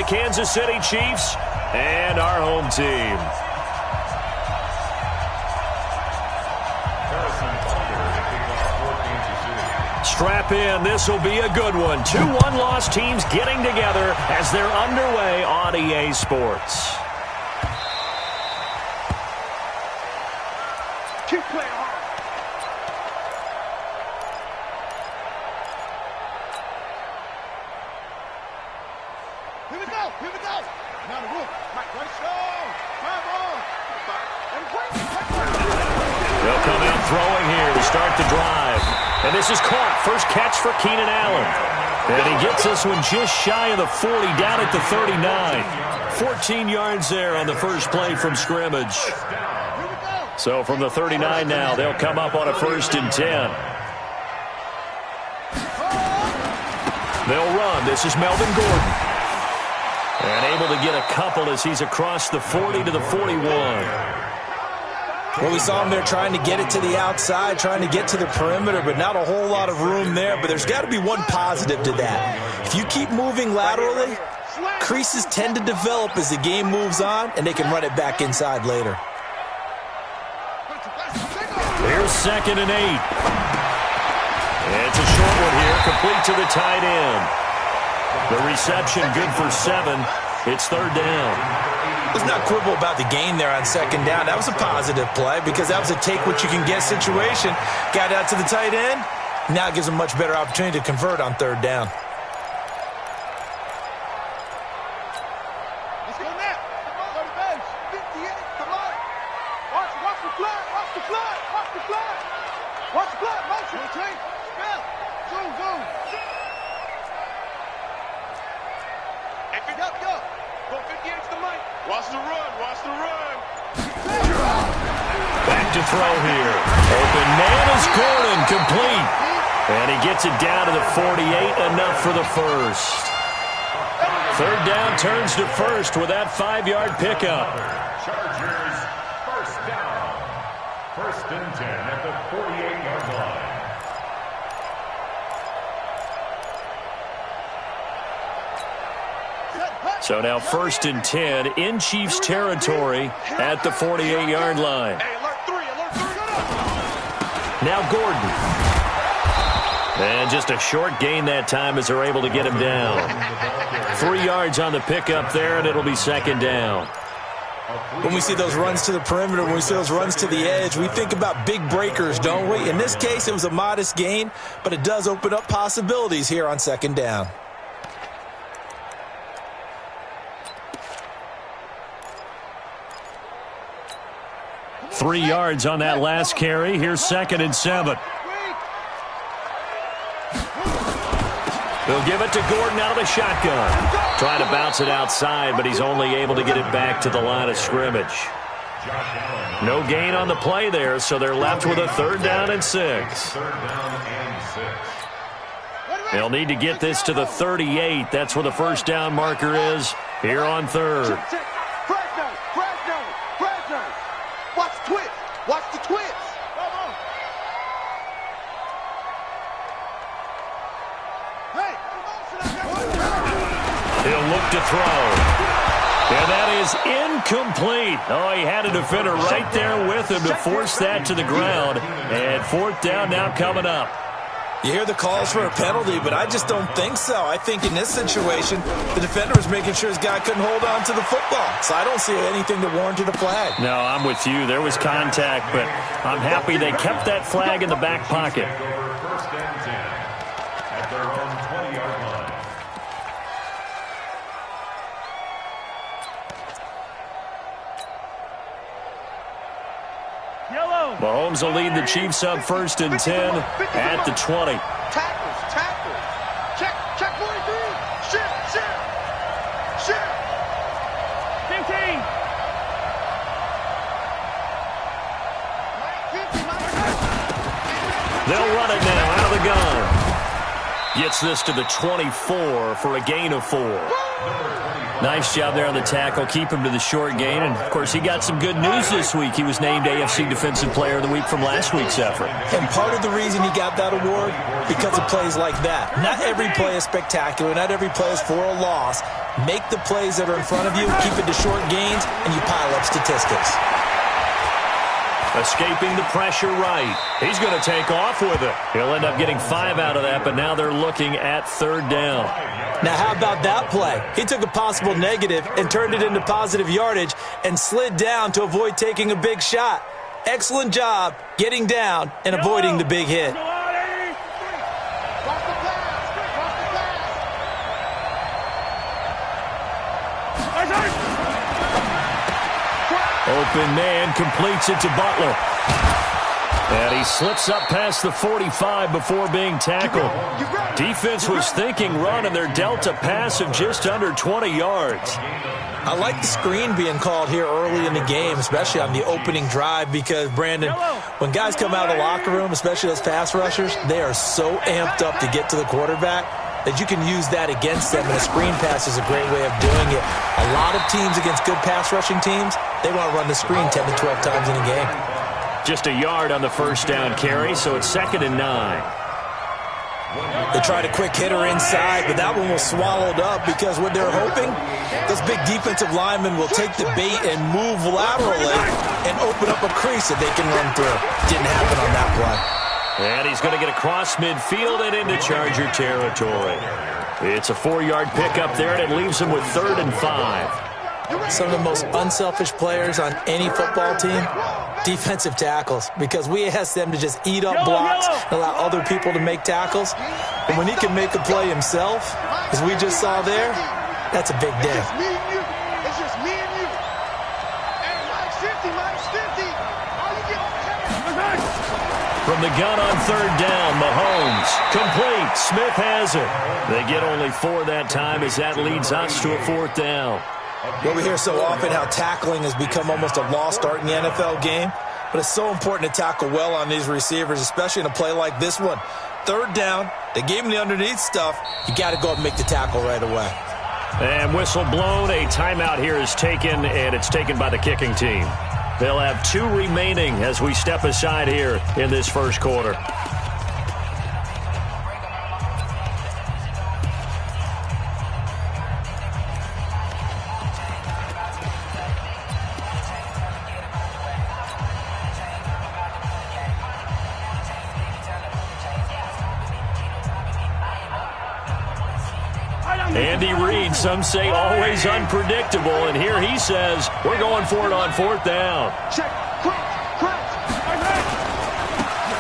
Kansas City Chiefs and our home team. Strap in. This will be a good one. 2 one-loss teams getting together as they're underway on EA Sports. Keep playing hard. Here we go. Here we go. Now the roof. Right, show. Come on. They'll come out throwing here to start the drive. And this is caught. First catch for Keenan Allen. And he gets this one just shy of the 40, down at the 39. 14 yards there on the first play from scrimmage. So from the 39 now, they'll come up on a 1st and 10. They'll run. This is Melvin Gordon. And able to get a couple as he's across the 40 to the 41. Well, we saw him there trying to get it to the outside, trying to get to the perimeter, but not a whole lot of room there. But there's got to be one positive to that. If you keep moving laterally, creases tend to develop as the game moves on, and they can run it back inside later. Here's 2nd and 8. It's a short one here, complete to the tight end. The reception good for 7. It's 3rd down. Let's not quibble about the gain there on 2nd down. That was a positive play because that was a take-what-you-can-get situation. Got out to the tight end. Now it gives them much better opportunity to convert on 3rd down. Let's go now. Go to base. 58. Come on. Watch the flag. Watch the flag. Watch the flag. Watch the flag. Motion. Change. Spell. Zoom. Go. Go 58 to the mic. Watch the run. Watch the run. Back to throw here. Open man is Gordon, complete. And he gets it down to the 48, enough for the first. 3rd down turns to 1st with that 5-yard pickup. Chargers, 1st down. 1st and 10 at the 48-yard line. So now 1st and 10 in Chiefs territory at the 48-yard line. Now Gordon. And just a short gain that time as they're able to get him down. 3 yards on the pickup there, and it'll be 2nd down. When we see those runs to the perimeter, when we see those runs to the edge, we think about big breakers, don't we? In this case, it was a modest gain, but it does open up possibilities here on 2nd down. Three yards on that last carry. Here's 2nd and 7. They'll give it to Gordon out of the shotgun. Trying to bounce it outside, but he's only able to get it back to the line of scrimmage. No gain on the play there, so they're left with a 3rd down and 6. They'll need to get this to the 38. That's where the 1st down marker is here on 3rd. Watch the twist. Watch the twist. He'll look to throw. And that is incomplete. Oh, he had a defender right there with him to force that to the ground. And 4th down now coming up. You hear the calls for a penalty, but I just don't think so. I think in this situation, the defender was making sure his guy couldn't hold on to the football. So I don't see anything that warranted a flag. No, I'm with you. There was contact, but I'm happy they kept that flag in the back pocket. 1st and 10 at their own 20-yard line. Mahomes will lead the Chiefs up 1st and 10 at the 20. Tackles. Check 43. Shift. 15. They'll run it now out of the gun. Gets this to the 24 for a gain of 4. Nice job there on the tackle. Keep him to the short gain. And, of course, he got some good news this week. He was named AFC Defensive Player of the Week from last week's effort. And part of the reason he got that award, because of plays like that. Not every play is spectacular. Not every play is for a loss. Make the plays that are in front of you, keep it to short gains, and you pile up statistics. Escaping the pressure right. He's going to take off with it. He'll end up getting 5 out of that, but now they're looking at third down. Now, how about that play? He took a possible negative and turned it into positive yardage and slid down to avoid taking a big shot. Excellent job getting down and avoiding the big hit. Open man completes it to Butler. And he slips up past the 45 before being tackled. Defense was thinking run, and they're dealt a pass of just under 20 yards. I like the screen being called here early in the game, especially on the opening drive, because, Brandon, when guys come out of the locker room, especially those pass rushers, they are so amped up to get to the quarterback that you can use that against them, and a screen pass is a great way of doing it. A lot of teams against good pass rushing teams, they want to run the screen 10 to 12 times in a game. Just a yard on the first down carry, so it's 2nd and 9. They tried a quick hitter inside, but that one was swallowed up because what they're hoping, those big defensive linemen will take the bait and move laterally and open up a crease that they can run through. Didn't happen on that play. And he's going to get across midfield and into Charger territory. It's a 4-yard pickup there, and it leaves him with 3rd and 5. Some of the most unselfish players on any football team, defensive tackles, because we ask them to just eat up blocks and allow other people to make tackles. But when he can make a play himself, as we just saw there, that's a big day. It's just me and you. It's just me and you. And Mike's 50, Mike's 50. All you get on 10. From the gun on 3rd down, Mahomes. Complete. Smith has it. They get only 4 that time as that leads us to a 4th down. Well, we hear so often how tackling has become almost a lost art in the NFL game, but it's so important to tackle well on these receivers, especially in a play like this one. 3rd down, they gave him the underneath stuff. You got to go up and make the tackle right away. And whistle blown. A timeout here is taken, and it's taken by the kicking team. They'll have 2 remaining as we step aside here in this first quarter. Andy Reid, some say always unpredictable, and here he says we're going for it on 4th down. Check.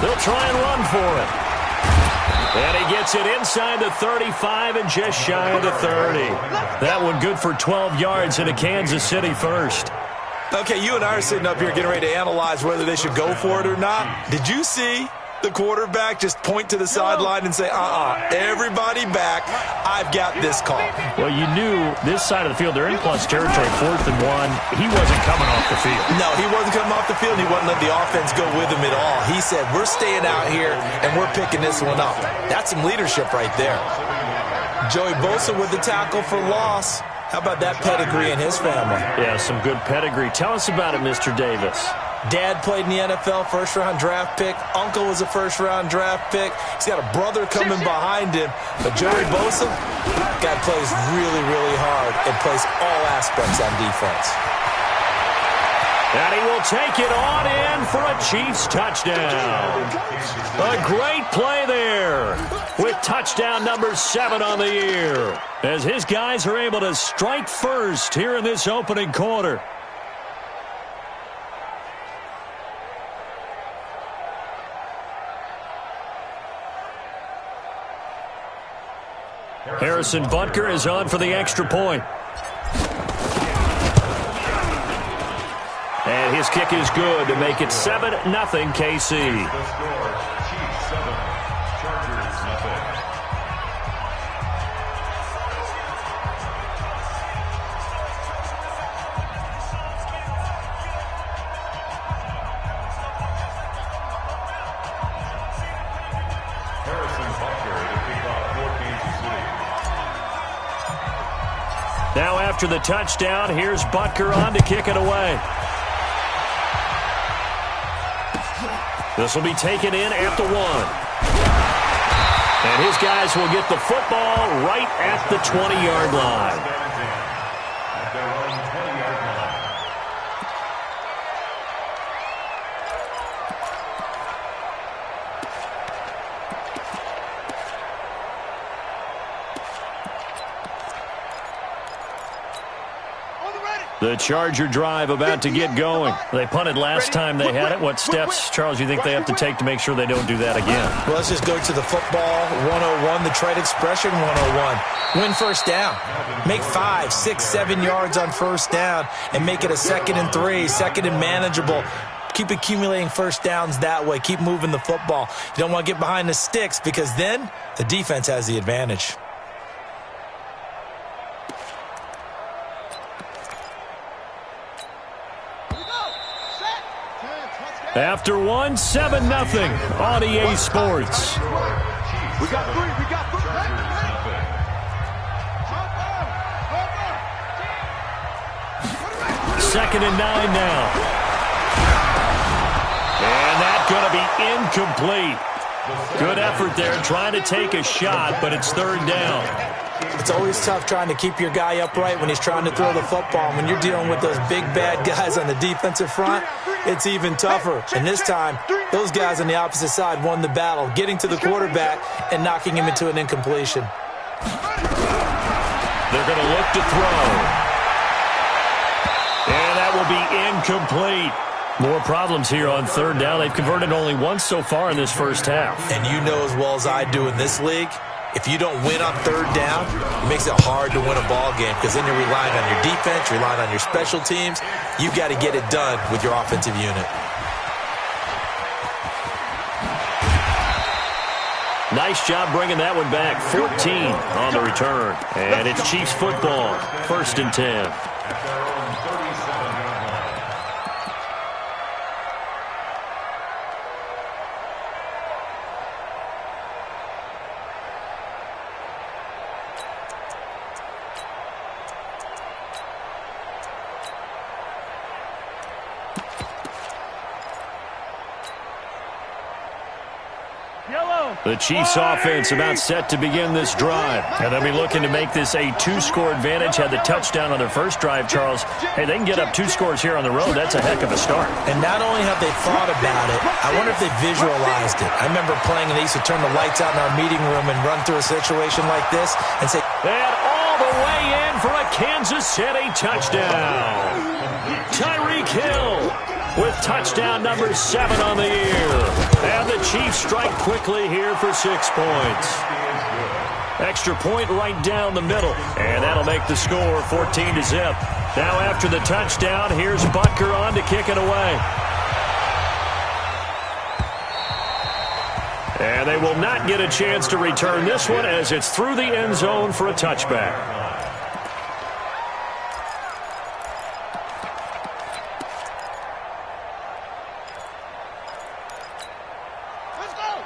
They'll try and run for it. And he gets it inside the 35 and just shy of the 30. That one good for 12 yards in a Kansas City first. Okay, you and I are sitting up here getting ready to analyze whether they should go for it or not. Did you see the quarterback just point to the sideline and say, everybody back, I've got this call? Well, you knew this side of the field, they're in plus territory, 4th and 1. He wasn't coming off the field. No, he wasn't coming off the field. He wasn't letting the offense go with him at all. He said, we're staying out here, and we're picking this one up. That's some leadership right there. Joey Bosa with the tackle for loss. How about that pedigree in his family? Yeah, some good pedigree. Tell us about it, Mr. Davis. Dad played in the NFL, first-round draft pick. Uncle was a first-round draft pick. He's got a brother coming behind him. But Joey Bosa, guy plays really, really hard and plays all aspects on defense. And he will take it on in for a Chiefs touchdown. A great play there with touchdown number 7 on the year, as his guys are able to strike first here in this opening quarter. Harrison Butker is on for the extra point. And his kick is good to make it 7-0 KC. Now after the touchdown, here's Butker on to kick it away. This will be taken in at the 1. And his guys will get the football right at the 20-yard line. The Charger drive about to get going. They punted last time they had it. What steps, Charles, you think they have to take to make sure they don't do that again? Well, let's just go to the football 101, the trade expression 101. Win first down. Make 5, 6, 7 yards on first down and make it a 2nd and 3, 2nd and manageable. Keep accumulating first downs that way. Keep moving the football. You don't want to get behind the sticks because then the defense has the advantage. After one, 7-0 on EA Sports. We got 3. We got 3. Second and 9 now. And that's going to be incomplete. Good effort there trying to take a shot, but it's 3rd down. It's always tough trying to keep your guy upright when he's trying to throw the football. When you're dealing with those big, bad guys on the defensive front, it's even tougher. And this time, those guys on the opposite side won the battle, getting to the quarterback and knocking him into an incompletion. They're going to look to throw. And that will be incomplete. More problems here on 3rd down. They've converted only once so far in this first half. And you know as well as I do in this league, if you don't win on 3rd down, it makes it hard to win a ball game because then you're relying on your defense, you're relying on your special teams. You've got to get it done with your offensive unit. Nice job bringing that one back. 14 on the return. And it's Chiefs football. 1st and 10. The Chiefs offense about set to begin this drive. And they'll be looking to make this a 2-score advantage. Had the touchdown on their first drive, Charles. Hey, they can get up 2 scores here on the road. That's a heck of a start. And not only have they thought about it, I wonder if they visualized it. I remember playing and they used to turn the lights out in our meeting room and run through a situation like this and say, and all the way in for a Kansas City touchdown. Tyreek Hill with touchdown number 7 on the year. And the Chiefs strike quickly here for 6 points. Extra point right down the middle. And that'll make the score 14-0. Now after the touchdown, here's Butker on to kick it away. And they will not get a chance to return this one as it's through the end zone for a touchback.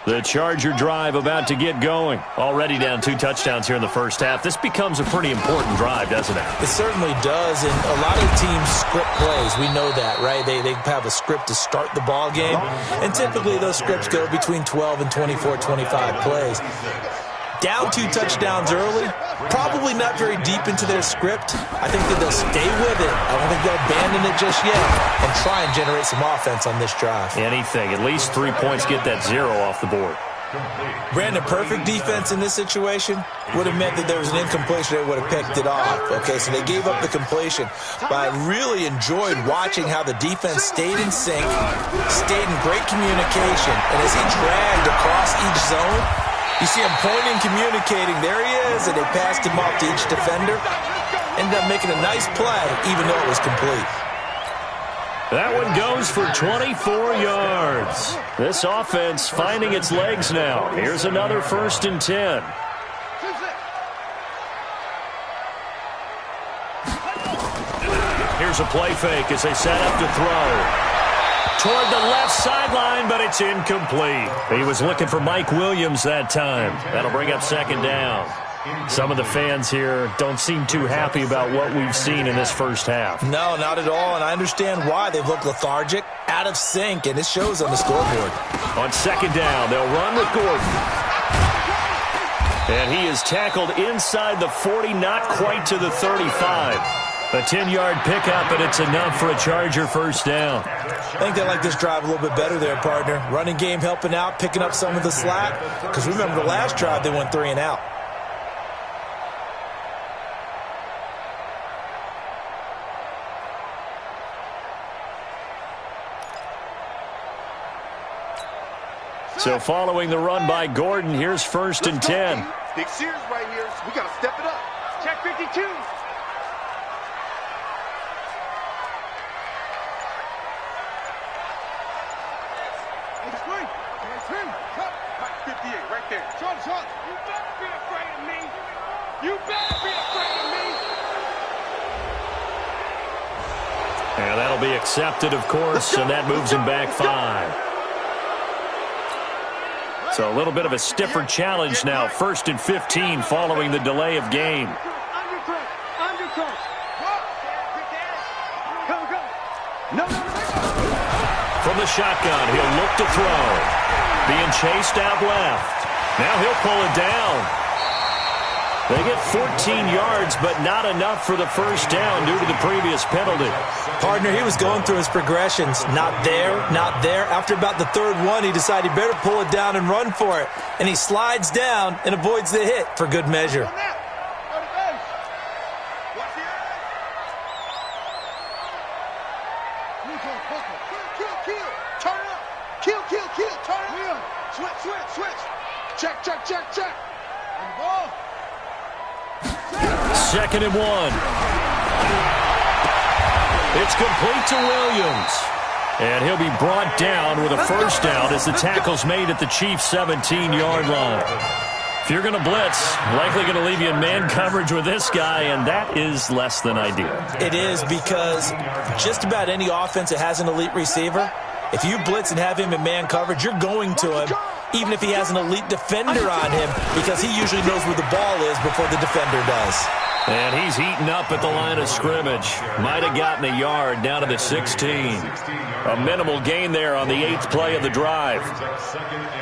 The Charger drive about to get going. Already down 2 touchdowns here in the first half. This becomes a pretty important drive, doesn't it? It certainly does, and a lot of teams script plays. We know that, right? They have a script to start the ball game, and typically those scripts go between 12 and 24, 25 plays. Down 2 touchdowns early, probably not very deep into their script. I think that they'll stay with it. I don't think they'll abandon it just yet and try and generate some offense on this drive. Anything. At least 3 points, get that 0 off the board. Brandon, perfect defense in this situation would have meant that there was an incompletion. They would have picked it off. Okay, so they gave up the completion. But I really enjoyed watching how the defense stayed in sync, stayed in great communication, and as he dragged across each zone, you see him pointing, communicating. There he is, and they passed him off to each defender. Ended up making a nice play, even though it was complete. That one goes for 24 yards. This offense finding its legs now. Here's another 1st and 10. Here's a play fake as they set up to throw. Toward the left sideline, but it's incomplete. He was looking for Mike Williams that time. That'll bring up 2nd down. Some of the fans here don't seem too happy about what we've seen in this first half. No, not at all, and I understand why. They've looked lethargic, out of sync, and it shows on the scoreboard. On 2nd down, they'll run with Gordon. And he is tackled inside the 40, not quite to the 35. A 10-yard pickup, and it's enough for a Charger first down. I think they like this drive a little bit better there, partner. Running game helping out, picking up some of the slack. Because remember the last drive, they went 3 and out. So following the run by Gordon, here's 1st and 10. Big series right here. We got to step it up. Check 52. Right there. Shot. You better be afraid of me. You better be afraid of me. And that'll be accepted, of course, and that moves him back 5. So a little bit of a stiffer challenge now. 1st and 15 following the delay of game. Undercut. No. From the shotgun, he'll look to throw. Being chased out left. Now he'll pull it down. They get 14 yards, but not enough for the 1st down due to the previous penalty. Partner, he was going through his progressions. Not there, not there. After about the 3rd one, he decided he better pull it down and run for it. And he slides down and avoids the hit for good measure. Switch. Check. And ball. 2nd and 1. It's complete to Williams. And he'll be brought down with a 1st down as the tackle's made at the Chiefs' 17-yard line. If you're going to blitz, likely going to leave you in man coverage with this guy, and that is less than ideal. It is, because just about any offense that has an elite receiver, if you blitz and have him in man coverage, you're going to him, even if he has an elite defender on him, because he usually knows where the ball is before the defender does. And he's heating up at the line of scrimmage. Might have gotten a yard down to the 16. A minimal gain there on the 8th play of the drive.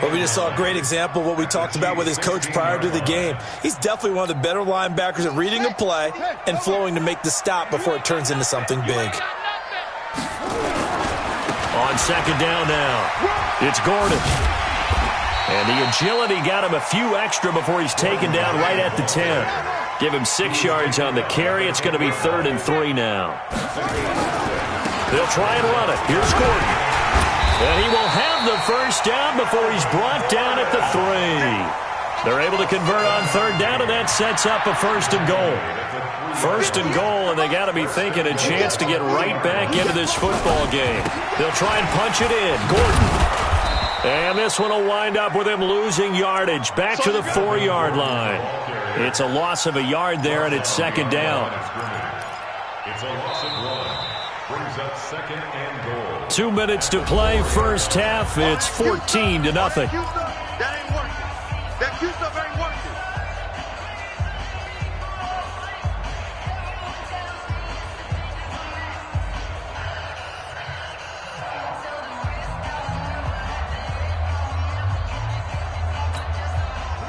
But we just saw a great example of what we talked about with his coach prior to the game. He's definitely one of the better linebackers at reading a play and flowing to make the stop before it turns into something big. On 2nd down now, it's Gordon. And the agility got him a few extra before he's taken down right at the 10. Give him 6 yards on the carry. It's going to be 3rd and 3 now. They'll try and run it. Here's Gordon. And he will have the 1st down before he's brought down at the 3. They're able to convert on 3rd down, and that sets up a 1st and goal. 1st and goal, and they got to be thinking a chance to get right back into this football game. They'll try and punch it in. Gordon. And this one will wind up with him losing yardage back to the 4-yard line. It's a loss of a yard there, and it's 2nd down. It's a loss of 1. Brings up 2nd and goal. 2 minutes to play, 1st half. It's 14-0. That ain't working. That Q stuff ain't working.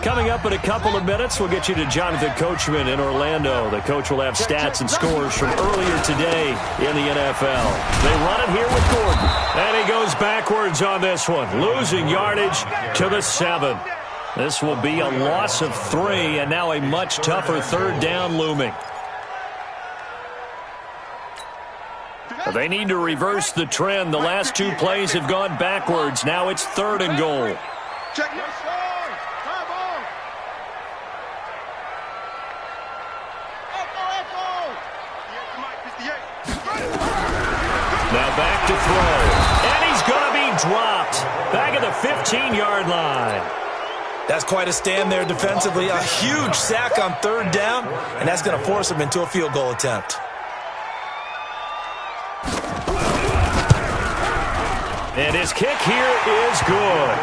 Coming up in a couple of minutes, we'll get you to Jonathan Coachman in Orlando. The coach will have stats and scores from earlier today in the NFL. They run it here with Gordon. And he goes backwards on this one, losing yardage to the 7. This will be a loss of 3, and now a much tougher 3rd down looming. They need to reverse the trend. The last 2 plays have gone backwards. Now it's 3rd and goal. Check your Now back to throw. And he's going to be dropped. Back at the 15-yard line. That's quite a stand there defensively. A huge sack on 3rd down, and that's going to force him into a field goal attempt. And his kick here is good.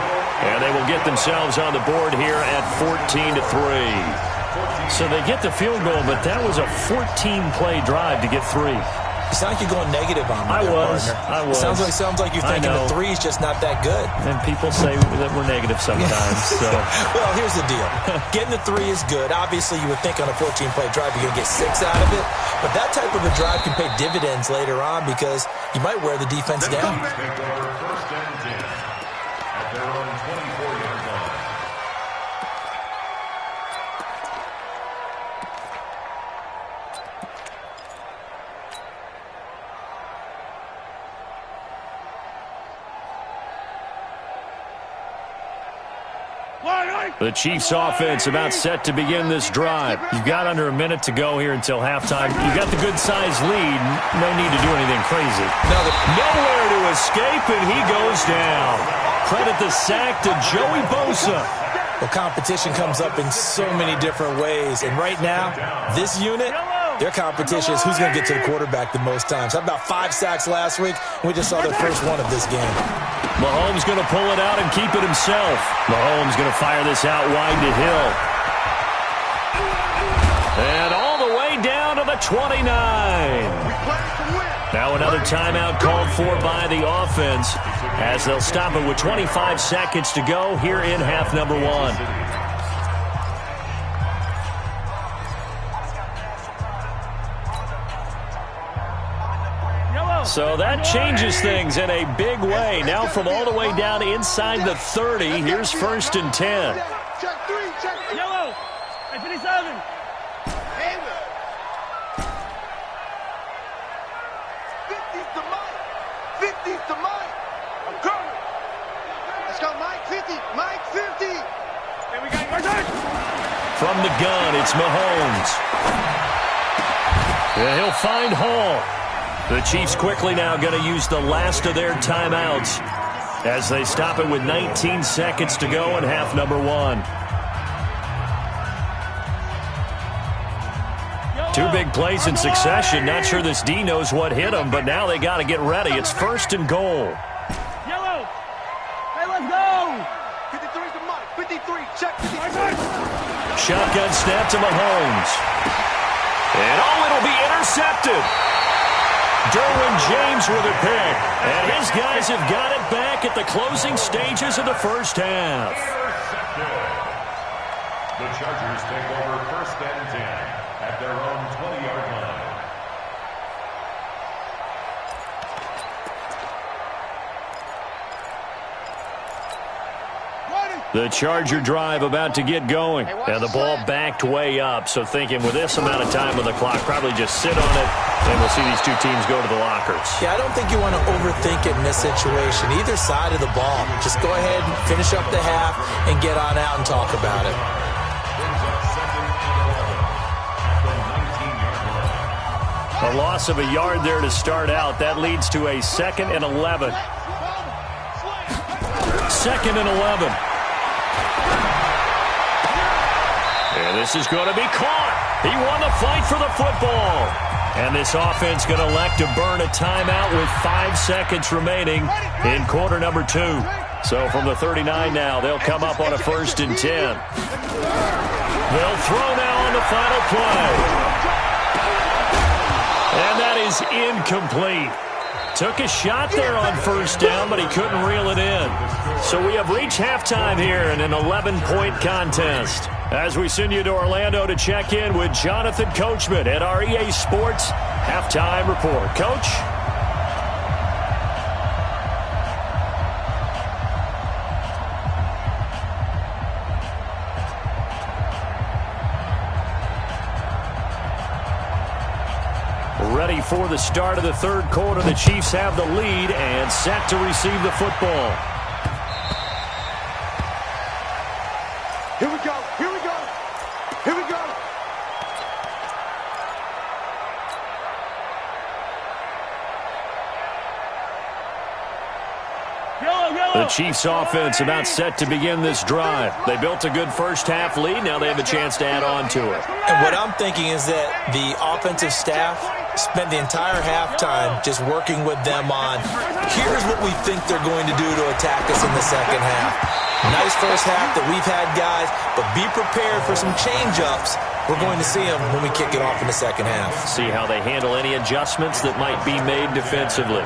And they will get themselves on the board here at 14-3. So they get the field goal, but that was a 14-play drive to get 3. You sound like you're going negative on me. I was. Sounds like you're thinking the 3 is just not that good. And people say that we're negative sometimes. So. Well, here's the deal. Getting the 3 is good. Obviously, you would think on a 14-play drive you're going to get 6 out of it. But that type of a drive can pay dividends later on because you might wear the defense down. Take over 1st and 10 at their own 24-yard line. The Chiefs offense about set to begin this drive. You've got under a minute to go here until halftime. You've got the good-sized lead. No need to do anything crazy. Nowhere to escape, and he goes down. Credit the sack to Joey Bosa. Well, competition comes up in so many different ways. And right now, this unit, their competition is who's going to get to the quarterback the most times. How about 5 sacks last week? We just saw their first one of this game. Mahomes going to pull it out and keep it himself. Mahomes going to fire this out wide to Hill. And all the way down to the 29. Now another timeout called for by the offense as they'll stop it with 25 seconds to go here in half number 1. So that changes things in a big way. Now from all the way down inside the 30, here's 1st and 10. Check 3, check 3. Yellow. Hey, 57. Hammer. 50's to Mike. 50's to Mike. I'm coming. Let's go, Mike 50. Mike 50. And we got from the gun, it's Mahomes. Yeah, he'll find Hall. The Chiefs quickly now going to use the last of their timeouts as they stop it with 19 seconds to go in half number 1. 2 big plays in succession. Not sure this D knows what hit him, but now they got to get ready. It's 1st and goal. Yellow. Hey, let's go. 53 to Mike. 53. Check 53. Shotgun snap to Mahomes. And it'll be intercepted. Derwin James with a pick. And his guys have got it back at the closing stages of the first half. The Chargers take over 1st and 10 at their own 20-yard line. The Charger drive about to get going. And the ball backed way up. So thinking with this amount of time on the clock, probably just sit on it, and we'll see these 2 teams go to the lockers. Yeah, I don't think you want to overthink it in this situation. Either side of the ball. Just go ahead and finish up the half and get on out and talk about it. A loss of a yard there to start out. That leads to a 2nd and 11. 2nd and 11. And this is going to be caught. He won the fight for the football. And this offense going to elect to burn a timeout with 5 seconds remaining in quarter number 2. So from the 39 now, they'll come up on a 1st and 10. They'll throw now on the final play. And that is incomplete. Took a shot there on 1st down, but he couldn't reel it in. So we have reached halftime here in an 11-point contest. As we send you to Orlando to check in with Jonathan Coachman at our EA Sports Halftime Report. Coach? Ready for the start of the 3rd quarter. The Chiefs have the lead and set to receive the football. Here we go. Here we go. Here we go. The Chiefs offense about set to begin this drive. They built a good first half lead. Now they have a chance to add on to it. And what I'm thinking is that the offensive staff spent the entire halftime just working with them on, here's what we think they're going to do to attack us in the second half. Nice first half that we've had, guys, but be prepared for some change-ups. We're going to see them when we kick it off in the second half. See how they handle any adjustments that might be made defensively.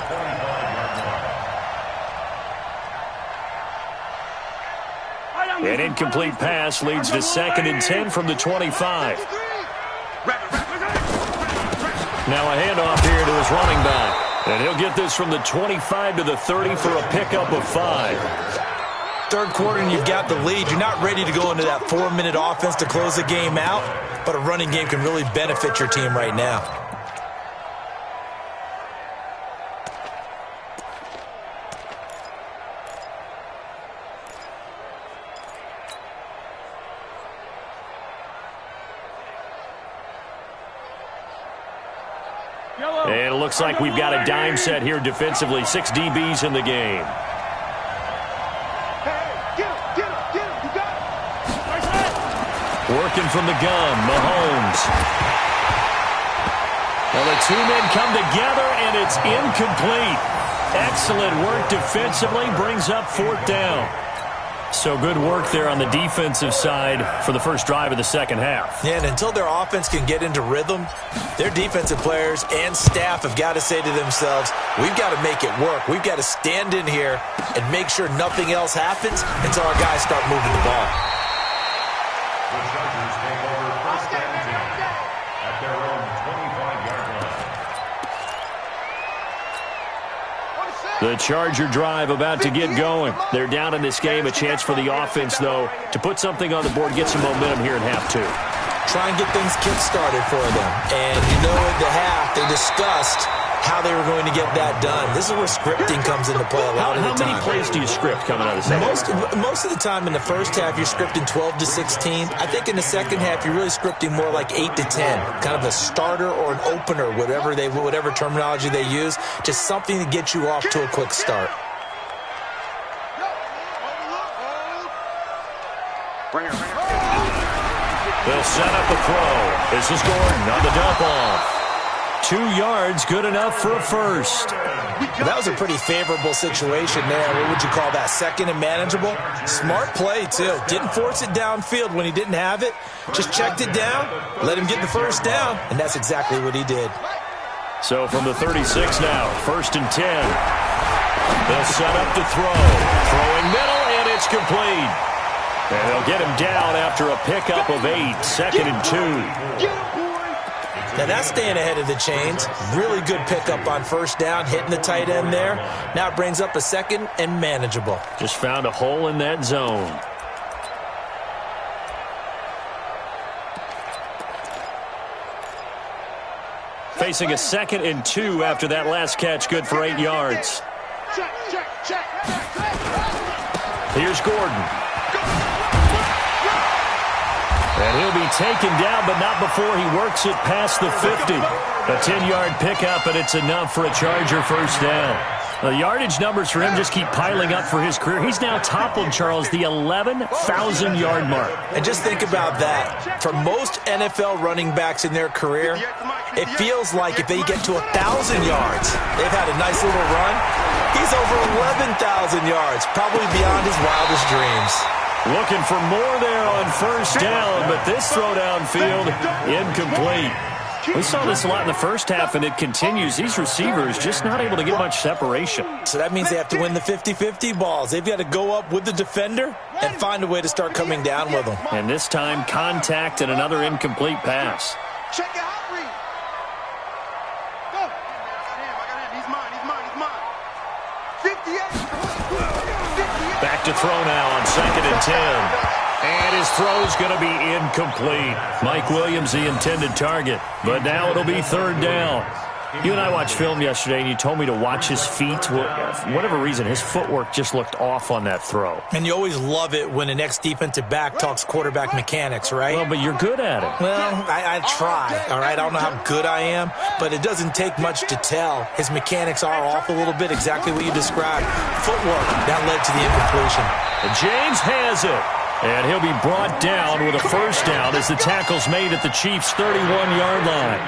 An incomplete pass leads to 2nd and 10 from the 25. Now a handoff here to his running back. And he'll get this from the 25 to the 30 for a pickup of 5. 3rd quarter and you've got the lead. You're not ready to go into that 4-minute offense to close the game out, but a running game can really benefit your team right now. And it looks like we've got a dime set here defensively. 6 DBs in the game. Working from the gun, Mahomes. Well, the two men come together, and it's incomplete. Excellent work defensively, brings up 4th down. So good work there on the defensive side for the first drive of the second half. Yeah, and until their offense can get into rhythm, their defensive players and staff have got to say to themselves, we've got to make it work. We've got to stand in here and make sure nothing else happens until our guys start moving the ball. The Chargers take over first and 10 at their own 25-yard line. The Charger drive about to get going. They're down in this game. A chance for the offense, though, to put something on the board, get some momentum here in half 2. Try and get things kick-started for them. And, at the half, they discussed how they were going to get that done. This is where scripting comes into play a lot of the time. How many plays do you script coming out of the second? Most of the time in the first half, you're scripting 12 to 16. I think in the second half, you're really scripting more like 8 to 10. Kind of a starter or an opener, whatever terminology they use. Just something to get you off to a quick start. They'll set up a throw. This is Gordon on the dump off. 2 yards, good enough for a first. Well, that was a pretty favorable situation there. What would you call that? Second and manageable? Smart play, too. Didn't force it downfield when he didn't have it. Just checked it down, let him get the first down, and that's exactly what he did. So from the 36 now, 1st and 10. They'll set up to throw. Throwing middle, and it's complete. And they'll get him down after a pickup of 8. 2nd and 2. Now that's staying ahead of the chains. Really good pickup on first down, hitting the tight end there. Now it brings up a 2nd and manageable. Just found a hole in that zone. Facing a 2nd and 2 after that last catch, good for 8 yards. Here's Gordon. And he'll be taken down, but not before he works it past the 50. A 10-yard pickup, and it's enough for a Charger first down. The yardage numbers for him just keep piling up for his career. He's now toppled, Charles, the 11,000-yard mark. And just think about that. For most NFL running backs in their career, it feels like if they get to 1,000 yards, they've had a nice little run. He's over 11,000 yards, probably beyond his wildest dreams. Looking for more there on first down, but this throw downfield, incomplete. We saw this a lot in the first half, and it continues. These receivers just not able to get much separation. So that means they have to win the 50-50 balls. They've got to go up with the defender and find a way to start coming down with them. And this time, contact and another incomplete pass. Check it out, Reed. Go. He's mine. 58. Back to throw now on 2nd and 10. And his throw's going to be incomplete. Mike Williams, the intended target. But now it'll be 3rd down. You and I watched film yesterday, and you told me to watch his feet. For whatever reason, his footwork just looked off on that throw. And you always love it when an ex-defensive back talks quarterback mechanics, right? Well, but you're good at it. Well, I try, all right? I don't know how good I am, but it doesn't take much to tell. His mechanics are off a little bit, exactly what you described. Footwork, that led to the incompletion. And James has it. And he'll be brought down with a first down as the tackle's made at the Chiefs' 31-yard line.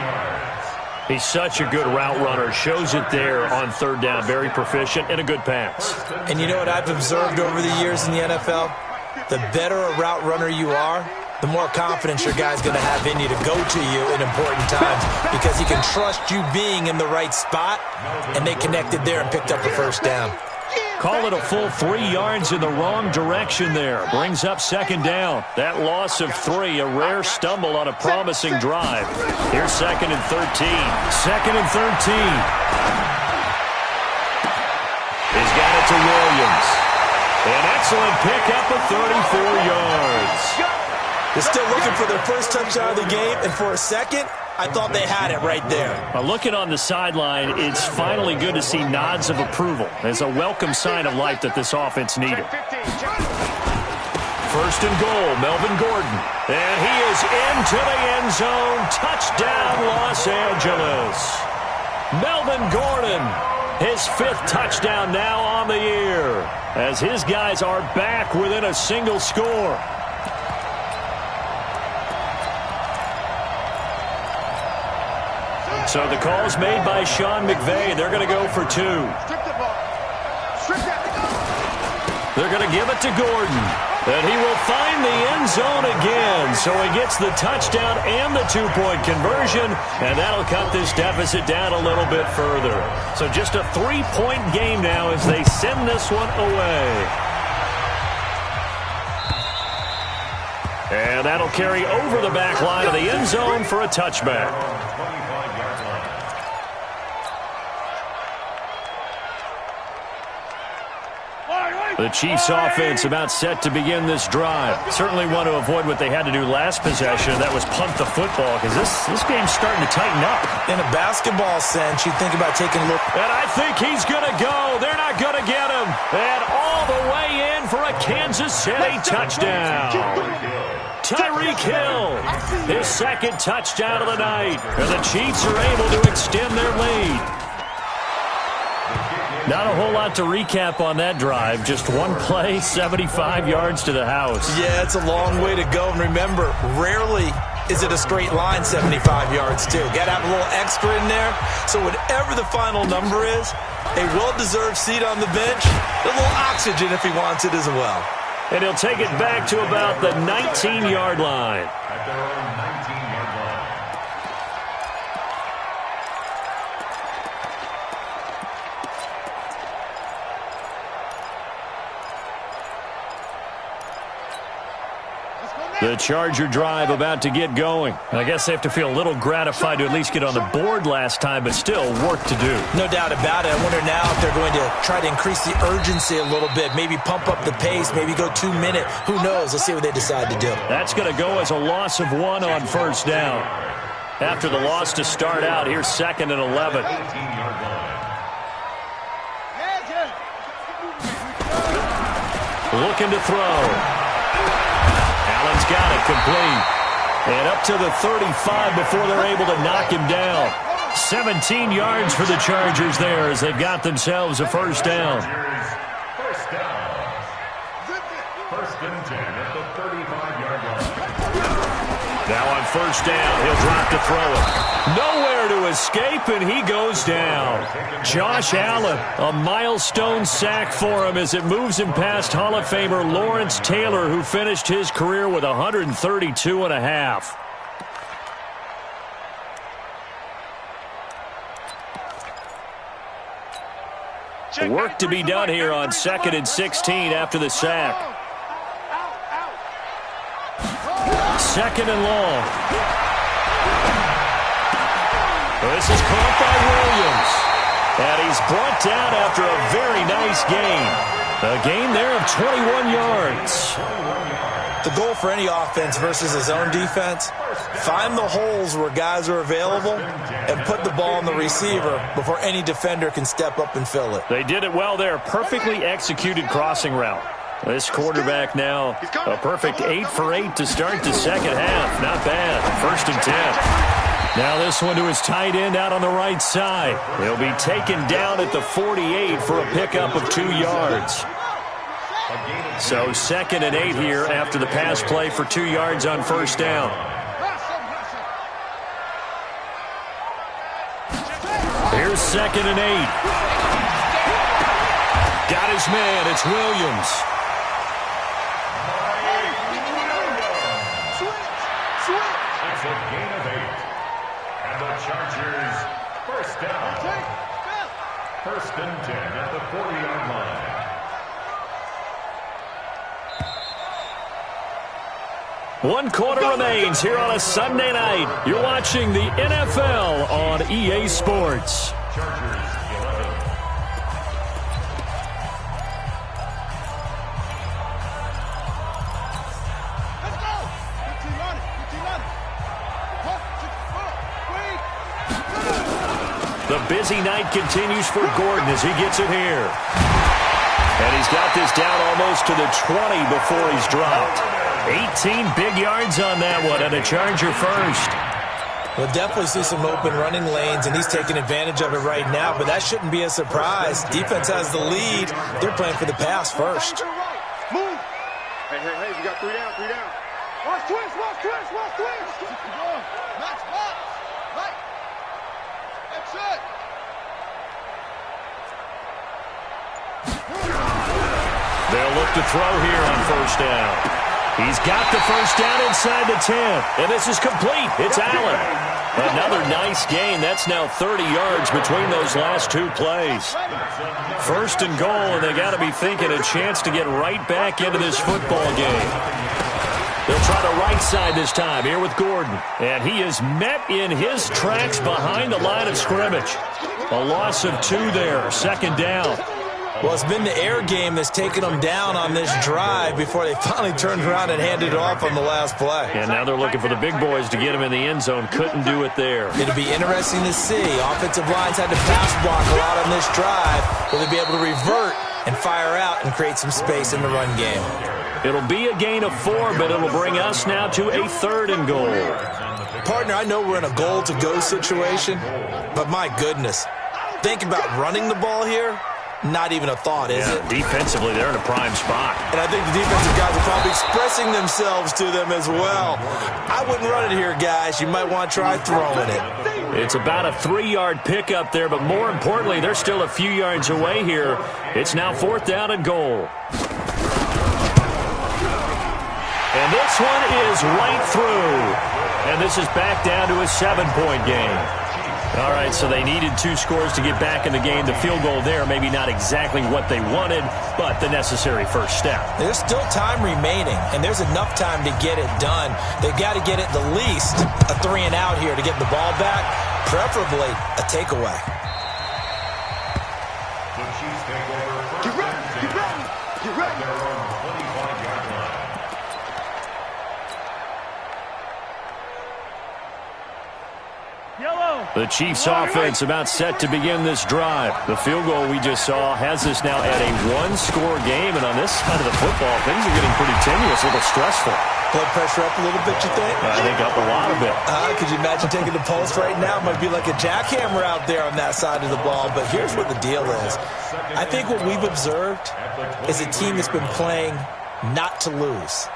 He's such a good route runner. Shows it there on 3rd down. Very proficient and a good pass. And you know what I've observed over the years in the NFL? The better a route runner you are, the more confidence your guy's going to have in you to go to you in important times because he can trust you being in the right spot, and they connected there and picked up the first down. Call it a full 3 yards in the wrong direction there. Brings up 2nd down. That loss of 3, a rare stumble on a promising drive. Here's 2nd and 13. 2nd and 13. He's got it to Williams. An excellent pickup of 34 yards. They're still looking for their first touchdown of the game, and for a second, I thought they had it right there. Looking on the sideline, it's finally good to see nods of approval. It's a welcome sign of life that this offense needed. 1st and goal, Melvin Gordon. And he is into the end zone. Touchdown, Los Angeles. Melvin Gordon, his 5th touchdown now on the year, as his guys are back within a single score. So the call's made by Sean McVay. They're going to go for 2. They're going to give it to Gordon. And he will find the end zone again. So he gets the touchdown and the 2-point conversion. And that'll cut this deficit down a little bit further. So just a 3-point game now as they send this one away. And that'll carry over the back line of the end zone for a touchback. The Chiefs offense about set to begin this drive. Certainly want to avoid what they had to do last possession. That was punt the football, because this game's starting to tighten up. In a basketball sense, you think about taking a look. And I think he's going to go. They're not going to get him. And all the way in for a Kansas City touchdown. Tyreek Hill, his 2nd touchdown of the night. And the Chiefs are able to extend their lead. Not a whole lot to recap on that drive. Just one play, 75 yards to the house. Yeah, it's a long way to go. And remember, rarely is it a straight line 75 yards, too. Got to have a little extra in there. So whatever the final number is, a well-deserved seat on the bench, a little oxygen if he wants it as well. And he'll take it back to about the 19-yard line. At their own 19-yard line. The Charger drive about to get going. I guess they have to feel a little gratified to at least get on the board last time, but still work to do. No doubt about it. I wonder now if they're going to try to increase the urgency a little bit, maybe pump up the pace, maybe go 2-minute. Who knows? Let's see what they decide to do. That's going to go as a loss of 1 on first down. After the loss to start out, here's 2nd and 11. 18-yard line. Looking to throw. Allen's got it complete. And up to the 35 before they're able to knock him down. 17 yards for the Chargers there as they've got themselves a first down. First down. 1st and 10 at the 35-yard line. Now on first down, he'll drop to throw it. Nowhere to escape, and he goes down. Josh Allen, a milestone sack for him as it moves him past Hall of Famer Lawrence Taylor, who finished his career with 132 and a half. Work to be done here on 2nd and 16 after the sack. 2nd and long. This is caught by Williams. And he's brought down after a very nice gain. A gain there of 21 yards. The goal for any offense versus his own defense, find the holes where guys are available and put the ball on the receiver before any defender can step up and fill it. They did it well there. Perfectly executed crossing route. This quarterback now a perfect 8 for 8 to start the second half. Not bad. 1st and 10. Now this one to his tight end out on the right side. He'll be taken down at the 48 for a pickup of 2 yards. So 2nd and 8 here after the pass play for 2 yards on first down. Here's 2nd and 8. Got his man. It's Williams. It's a gain of 8. And the Chargers, first down. 1st and 10 at the 40-yard line. One quarter remains here on a Sunday night. You're watching the NFL on EA Sports. Chargers 11. Let's go. 15 on it. 15 on it. The busy night continues for Gordon as he gets it here. And he's got this down almost to the 20 before he's dropped. 18 big yards on that one, and a Charger first. We'll definitely see some open running lanes, and he's taking advantage of it right now, but that shouldn't be a surprise. Defense has the lead. They're playing for the pass first. Move. Hey, we got 3 down, 3 down. Watch twist, watch twist, watch twist. Keep going. Max box. Right. That's it. They'll look to throw here on first down. He's got the first down inside the 10. And this is complete. It's Allen. Another nice gain. That's now 30 yards between those last 2 plays. First and goal, and they got to be thinking a chance to get right back into this football game. They'll try the right side this time here with Gordon. And he is met in his tracks behind the line of scrimmage. A loss of 2 there. Second down. Well, it's been the air game that's taken them down on this drive before they finally turned around and handed it off on the last play. And now they're looking for the big boys to get him in the end zone. Couldn't do it there. It'll be interesting to see. Offensive lines had to pass block a lot on this drive. Will they be able to revert and fire out and create some space in the run game? It'll be a gain of 4, but it'll bring us now to a 3rd and goal. Partner, I know we're in a goal-to-go situation, but my goodness, think about running the ball here. Not even a thought, is it? Defensively, they're in a prime spot. And I think the defensive guys are probably expressing themselves to them as well. I wouldn't run it here, guys. You might want to try throwing it. It's about a 3-yard pickup there, but more importantly, they're still a few yards away here. It's now 4th down and goal. And this one is right through. And this is back down to a 7-point game. All right, so they needed 2 scores to get back in the game. The field goal there, maybe not exactly what they wanted, but the necessary first step. There's still time remaining, and there's enough time to get it done. They've got to get at the least a 3 and out here to get the ball back, preferably a takeaway. The Chiefs take over first. Get ready, get ready, get ready. Their own 25-yard line. The Chiefs offense about set to begin this drive. The field goal we just saw has us now at a 1-score game, and on this side of the football, things are getting pretty tenuous, a little stressful. Blood pressure up a little bit, you think? I think up a lot of it. Could you imagine taking the pulse right now? It might be like a jackhammer out there on that side of the ball, but here's what the deal is. I think what we've observed is a team that's been playing not to lose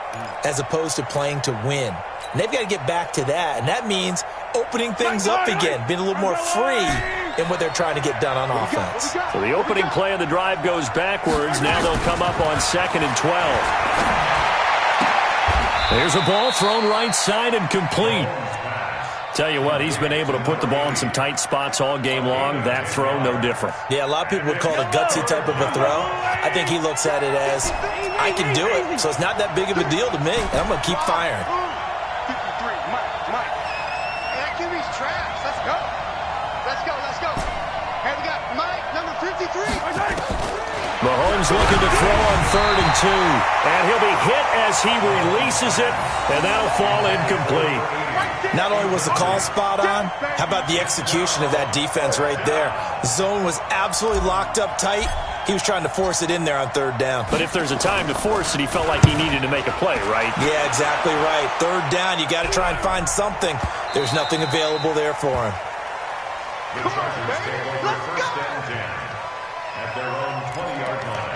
as opposed to playing to win. And they've got to get back to that, and that means opening things up again, being a little more free in what they're trying to get done on offense. So the opening play of the drive goes backwards. Now they'll come up on 2nd and 12. There's a ball thrown right side and complete. Tell you what, he's been able to put the ball in some tight spots all game long. That throw, no different. Yeah, a lot of people would call it a gutsy type of a throw. I think he looks at it as, I can do it, so it's not that big of a deal to me, and I'm going to keep firing. 53, Mike. Hey, that QB's trash. Let's go. Let's go. Hey, we got Mike, number 53. Mahomes looking to throw on 3rd and 2. And he'll be hit as he releases it, and that'll fall incomplete. Not only was the call spot on, how about the execution of that defense right there? The zone was absolutely locked up tight. He was trying to force it in there on 3rd down. But if there's a time to force it, he felt like he needed to make a play, right? Yeah, exactly right. 3rd down, you got to try and find something. There's nothing available there for him. The Chargers take over first and 10 at their own 20-yard line.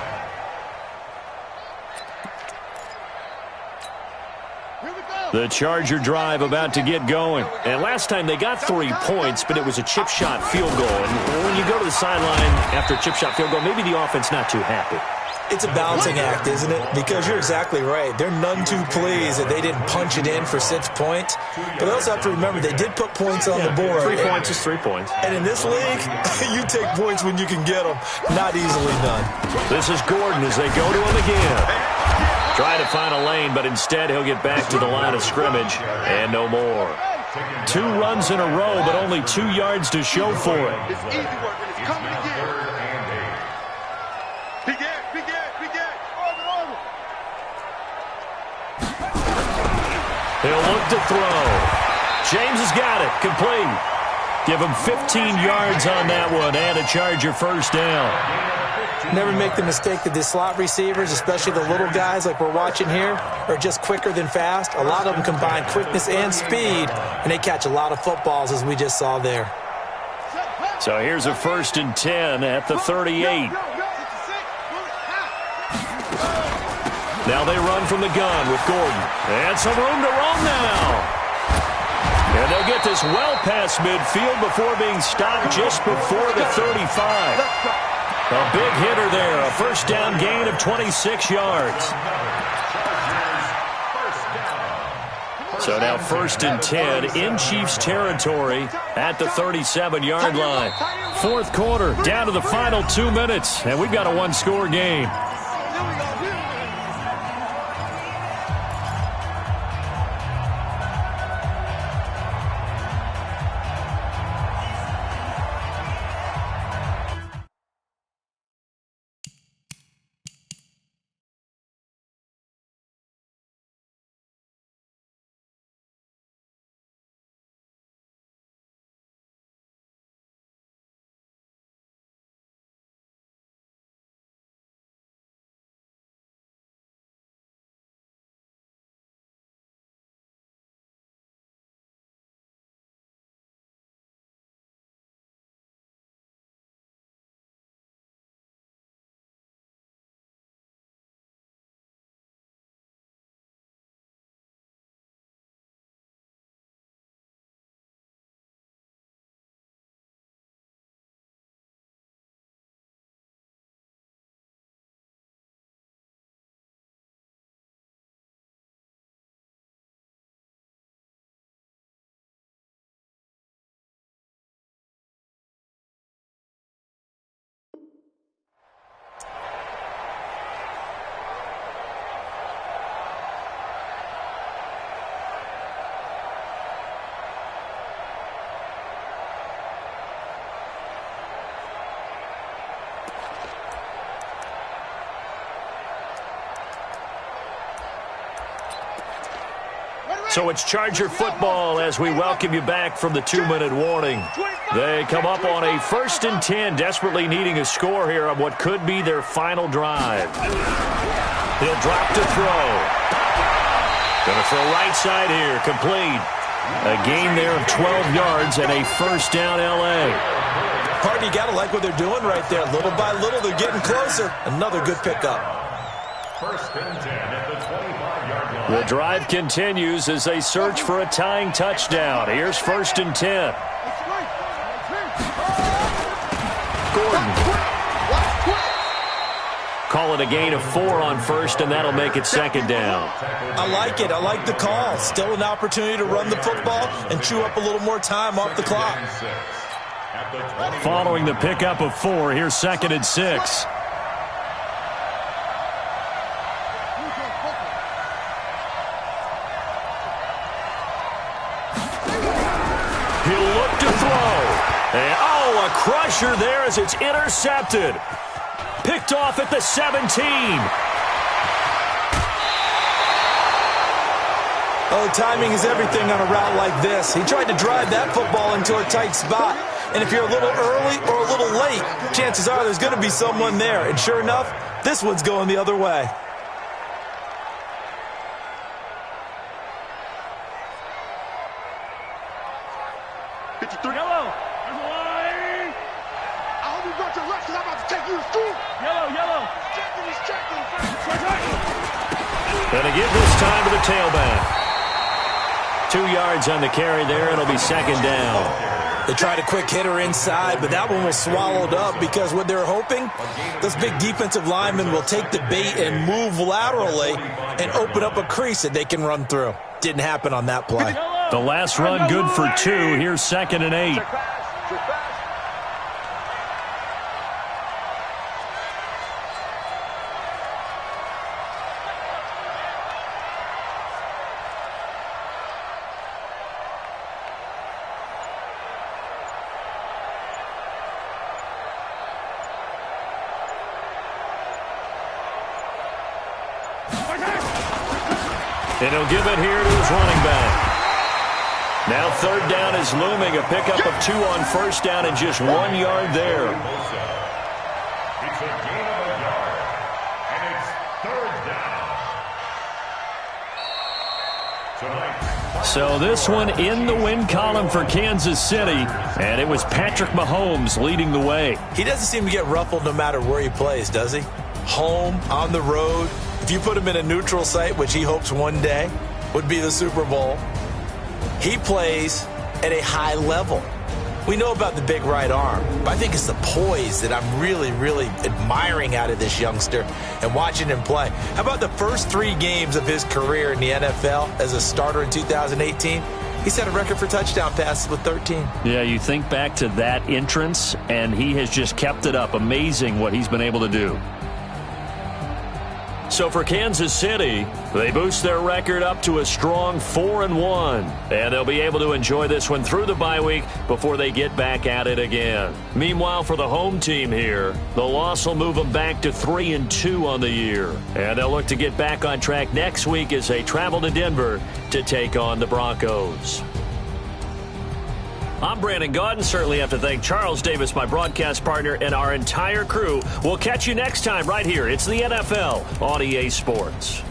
The Charger drive about to get going. And last time they got 3 points, but it was a chip shot field goal. And when you go to the sideline after a chip shot field goal, maybe the offense not too happy. It's a balancing act, isn't it? Because you're exactly right. They're none too pleased that they didn't punch it in for 6 points. But they also have to remember they did put points on the board. 3 points is 3 points. And in this league, you take points when you can get them. Not easily done. This is Gordon as they go to him again. Trying to find a lane, but instead he'll get back to the line of scrimmage and no more. 2 runs in a row, but only 2 yards to show for it. It's easy work, and it's coming again. Begin. Over. He'll look to throw. James has got it. Complete. Give him 15 yards on that one and a Charger first down. Never make the mistake that the slot receivers, especially the little guys like we're watching here, are just quicker than fast. A lot of them combine quickness and speed, and they catch a lot of footballs, as we just saw there. So here's a 1st and 10 at the 38. Now they run from the gun with Gordon. And some room to roam now. And they'll get this well past midfield before being stopped just before the 35. A big hitter there. A 1st down gain of 26 yards. So now 1st and 10 in Chiefs territory at the 37-yard line. 4th quarter, down to the final 2 minutes, and we've got a one-score game. So it's Charger football as we welcome you back from the 2-minute warning. They come up on a 1st and 10, desperately needing a score here on what could be their final drive. He'll drop to throw. Going to throw right side here, complete. A gain there of 12 yards and a 1st down L.A. Hardy, you got to like what they're doing right there. Little by little, they're getting closer. Another good pickup. 1st and 10 at the 25-yard line. The drive continues as they search for a tying touchdown. Here's 1st and 10. Gordon. Call it a gain of 4 on 1st, and that'll make it 2nd down. I like it. I like the call. Still an opportunity to run the football and chew up a little more time off the clock. Following the pickup of 4, here's 2nd and 6. He'll look to throw. And, oh, a crusher there as it's intercepted. Picked off at the 17. Oh, timing is everything on a route like this. He tried to drive that football into a tight spot. And if you're a little early or a little late, chances are there's going to be someone there. And sure enough, this one's going the other way. Yellow. There's a line. I hope you got your left because I'm about to take you to school. Yellow. Checking. Gonna give this time to the tailback. 2 yards on the carry there. It'll be 2nd down. They tried a quick hitter inside, but that one was swallowed up because what they're hoping, those big defensive linemen will take the bait and move laterally and open up a crease that they can run through. Didn't happen on that play. The last run good for 2. Here's 2nd and 8. And he'll give it here to his running back. Now 3rd down is looming. A pickup of 2 on 1st down and just 1 yard there. It's a gain of a yard. And it's third down. Tonight. So this one in the win column for Kansas City, and it was Patrick Mahomes leading the way. He doesn't seem to get ruffled no matter where he plays, does he? Home, on the road. If you put him in a neutral site, which he hopes one day would be the Super Bowl, he plays at a high level. We know about the big right arm, but I think it's the poise that I'm really, really admiring out of this youngster and watching him play. How about the first 3 games of his career in the NFL as a starter in 2018? He set a record for touchdown passes with 13. Yeah, you think back to that entrance, and he has just kept it up. Amazing what he's been able to do. So for Kansas City, they boost their record up to a strong 4-1. And they'll be able to enjoy this one through the bye week before they get back at it again. Meanwhile, for the home team here, the loss will move them back to 3-2 on the year. And they'll look to get back on track next week as they travel to Denver to take on the Broncos. I'm Brandon Gaudin. Certainly have to thank Charles Davis, my broadcast partner, and our entire crew. We'll catch you next time right here. It's the NFL on EA Sports.